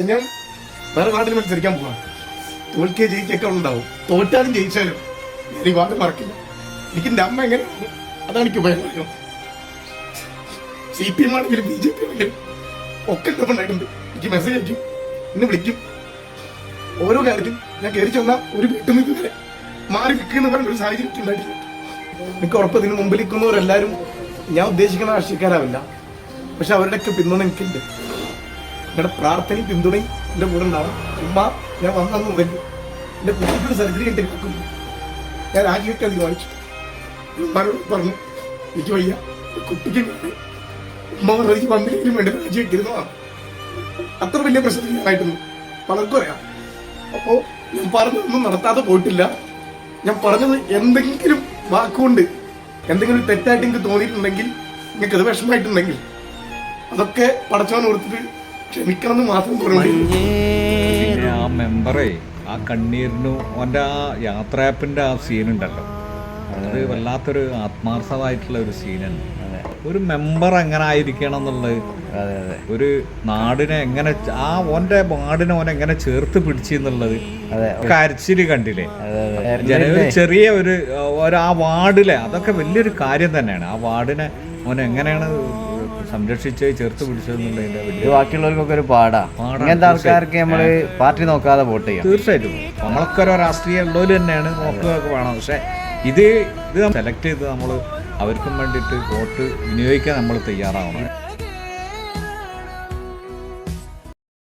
ഞാൻ വേറെ വാർഡിൽ മത്സരിക്കാൻ പോവാ. തോൽക്കിയ ജയിക്കൊക്കെ ഉണ്ടാവും. തോറ്റാലും ജയിച്ചാലും ഞാൻ ഈ വാർഡ് മറക്കില്ല. എനിക്ക് എൻ്റെ അമ്മ എങ്ങനെ അതാണ് എനിക്ക് ഉപയോഗം. CPM ആണെങ്കിലും BJP ആണെങ്കിലും ഒക്കെ ഉണ്ടായിട്ടുണ്ട്. എനിക്ക് മെസ്സേജ് അയക്കും, എന്നെ വിളിക്കും. ഓരോ കാര്യത്തിലും ഞാൻ കയറി ചെന്ന ഒരു വീട്ടിൽ നിന്ന് ഇതുവരെ മാറി നിൽക്കുന്ന പറഞ്ഞൊരു സാഹചര്യം ഉണ്ടായിട്ടില്ല. എനിക്ക് ഉറപ്പ് ഇതിന് മുമ്പിൽ നിൽക്കുന്നവരെല്ലാവരും ഞാൻ ഉദ്ദേശിക്കുന്ന രാഷ്ട്രീയക്കാരാവില്ല. പക്ഷെ അവരുടെയൊക്കെ പിന്തുണ എനിക്കുണ്ട്. നിങ്ങളുടെ പ്രാർത്ഥനയും പിന്തുണയും എൻ്റെ കൂടെ ഉണ്ടാവും. ഞാൻ വന്നു വരും. എൻ്റെ കുട്ടിയുടെ സർജറി കണ്ടിട്ട് നിൽക്കുന്നു. ഞാൻ രാജിയൊക്കെ തീരുമാനിച്ചു. ഉമ്മാനോട് പറഞ്ഞു എനിക്ക് വയ്യ, കുട്ടിക്ക് ഉമ്മ പറഞ്ഞ വന്നില്ലെങ്കിലും വേണ്ടി രാജിവെക്കരുതാണ്. അത്ര വലിയ പ്രശ്നം ഞാനായിട്ടൊന്നും പലർക്കും അറിയാം. അപ്പോൾ ഞാൻ പറഞ്ഞതൊന്നും നടത്താതെ പോയിട്ടില്ല. ഞാൻ പറഞ്ഞത് എന്തെങ്കിലും വാക്കുകൊണ്ട് എന്തെങ്കിലും തെറ്റായിട്ട് എനിക്ക് തോന്നിയിട്ടുണ്ടെങ്കിൽ, നിങ്ങൾക്ക് അത് വിഷമമായിട്ടുണ്ടെങ്കിൽ അതൊക്കെ പടച്ചവൻ ഓർത്തിട്ട് ക്ഷമിക്കണം എന്ന് മാത്രം പറഞ്ഞു. ആ മെമ്പറേ ആ കണ്ണീരിനും അവൻ്റെ ആ യാത്രാപ്പിൻ്റെ ആ സീനുണ്ടല്ലോ, അത് വല്ലാത്തൊരു ആത്മാർത്ഥമായിട്ടുള്ള ഒരു സീനാണ്. ഒരു മെമ്പർ എങ്ങനെ ആയിരിക്കണം എന്നുള്ളത്, ഒരു നാടിനെ എങ്ങനെ ഓൻ്റെ വാർഡിനെ എങ്ങനെ ചേർത്ത് പിടിച്ചെന്നുള്ളത് കരച്ചില് കണ്ടില്ലേ. ഒരു ചെറിയ ഒരു ആ വാർഡിലെ അതൊക്കെ വലിയൊരു കാര്യം തന്നെയാണ്. ആ വാർഡിനെ എങ്ങനെയാണ് സംരക്ഷിച്ച് ചേർത്ത് പിടിച്ചതെന്നുള്ളതിന്റെ വലിയ ബാക്കിയുള്ളവർക്കൊക്കെ ഒരു പാടാ. ഇങ്ങനത്തെ ആൾക്കാർക്ക് നമ്മള് പാർട്ടി നോക്കാതെ വോട്ട് ചെയ്യാം. തീർച്ചയായിട്ടും നമ്മളൊക്കെ ഓരോ രാഷ്ട്രീയം ഉള്ളവർ തന്നെയാണ്, നോക്കുകയൊക്കെ വേണം. പക്ഷെ ഇത് സെലക്ട് ചെയ്ത് നമ്മൾ അവർക്കും വേണ്ടിയിട്ട് വോട്ട് വിനിയോഗിക്കാൻ നമ്മൾ തയ്യാറാവണം.